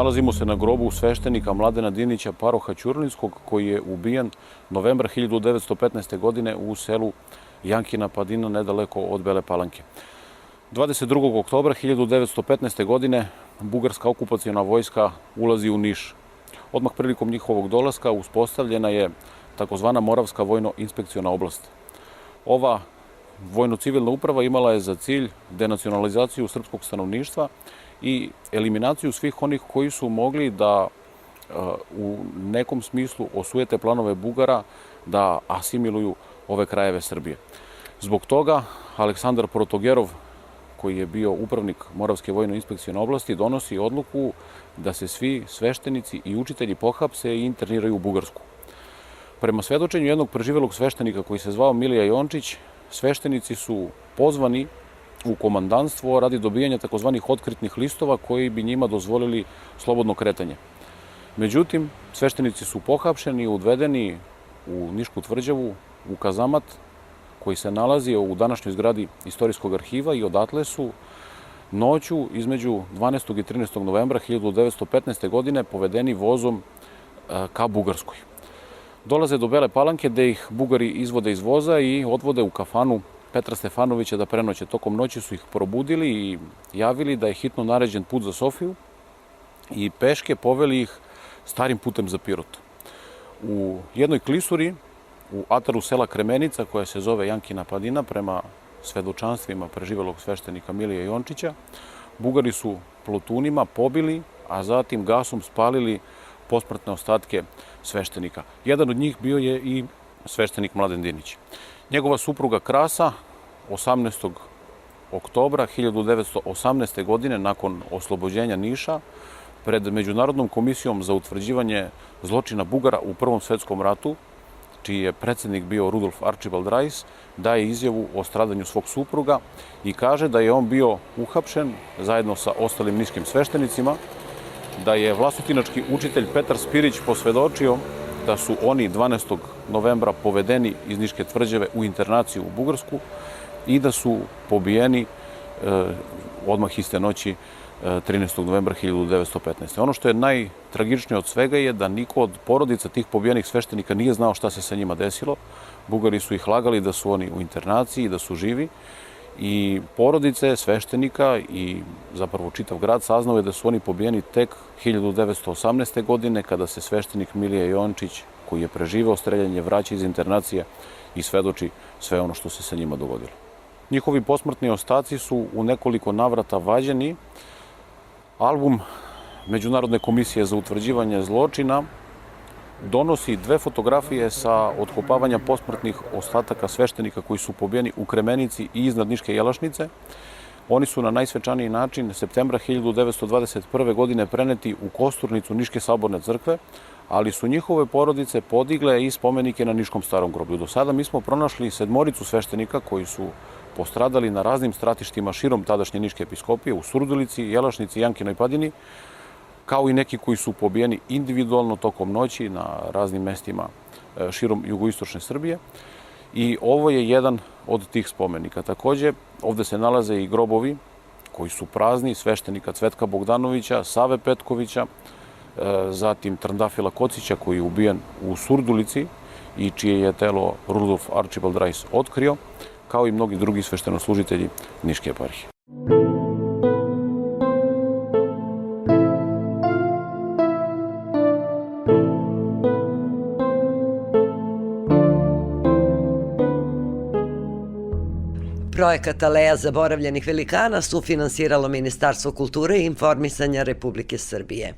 Nalazimo se na grobu sveštenika Mladena Dinića Paroha Ćurlinskog, koji je ubijen novembra 1915. godine u selu Jankina Padina, nedaleko od Bele Palanke. 22. oktobra 1915. godine bugarska okupaciona vojska ulazi u Niš. Odmah prilikom njihovog dolaska uspostavljena je takozvana Moravska vojno-inspekciona oblast. Ova vojno-civilna uprava imala je za cilj denacionalizaciju srpskog stanovništva i eliminaciju svih onih koji su mogli da u nekom smislu osujete planove Bugara da asimiluju ove krajeve Srbije. Zbog toga Aleksandar Protogerov, koji je bio upravnik Moravske vojno-inspekcione oblasti, donosi odluku da se svi sveštenici i učitelji pohapse i interniraju u Bugarsku. Prema svedočenju jednog preživelog sveštenika koji se zvao Milija Jončić, sveštenici su pozvani u komandanstvo radi dobijanja takozvanih otkritnih listova koji bi njima dozvolili slobodno kretanje. Međutim, sveštenici su pohapšeni i odvedeni u Nišku tvrđavu, u kazamat koji se nalazi u današnjoj zgradi Istorijskog arhiva i odatle su noću između 12. i 13. novembra 1915. godine povedeni vozom ka Bugarskoj. Dolaze do Bele Palanke gde ih Bugari izvode iz voza i odvode u kafanu Petra Stefanovića da prenoće. Tokom noći su ih probudili i javili da je hitno naređen put za Sofiju i peške poveli ih starim putem za Pirot. U jednoj klisuri, u ataru sela Kremenica, koja se zove Jankina Padina, prema svedočanstvima preživelog sveštenika Milija Jončića, Bugari su plotunima pobili, a zatim gasom spalili posmrtne ostatke sveštenika. Jedan od njih bio je i sveštenik Mladen Dinić. Njegova supruga Krasa 18. oktobra 1918. godine, nakon oslobođenja Niša, pred Međunarodnom komisijom za utvrđivanje zločina Bugara u Prvom svetskom ratu, čiji je predsednik bio Rudolf Archibald Rice, daje izjavu o stradanju svog supruga i kaže da je on bio uhapšen zajedno sa ostalim niškim sveštenicima, da je vlastotinački učitelj Petar Spirić posvedočio da su oni 12. novembra povedeni iz Niške tvrđave u internaciju u Bugarsku i da su pobijeni odmah iste noći 13. novembra 1915. Ono što je najtragičnije od svega je da niko od porodica tih pobijenih sveštenika nije znao šta se sa njima desilo. Bugari su ih lagali da su oni u internaciji, da su živi i porodice sveštenika i zapravo čitav grad saznao je da su oni pobijeni tek 1918. godine kada se sveštenik Milija Jončić, koji je preživeo streljanje, vraća iz internacije i svedoči sve ono što se sa njima dogodilo. Njihovi posmrtni ostaci su u nekoliko navrata vađeni. Album Međunarodne komisije za utvrđivanje zločina donosi 2 fotografije sa otkopavanja posmrtnih ostataka sveštenika koji su pobijeni u Kremenici i iznad Niške Jelašnice. Oni su na najsvečaniji način septembra 1921. godine preneti u kosturnicu Niške saborne crkve, ali su njihove porodice podigle i spomenike na Niškom starom groblju. Do sada mi smo pronašli 7 sveštenika koji su postradali na raznim stratištima širom tadašnje Niške episkopije, u Surdulici, Jelašnici, Jankinoj Padini, kao i neki koji su pobijeni individualno tokom noći na raznim mestima širom jugoistočne Srbije. I ovo je jedan od tih spomenika. Takođe, ovde se nalaze i grobovi koji su prazni, sveštenika Cvetka Bogdanovića, Save Petkovića, zatim Trndafila Kocića koji je ubijen u Surdulici i čije je telo Rudolf Archibald Rice otkrio, kao i mnogi drugi sveštenoslužitelji Niške eparhije. Projekat Aleja zaboravljenih velikana sufinansiralo Ministarstvo kulture i informisanja Republike Srbije.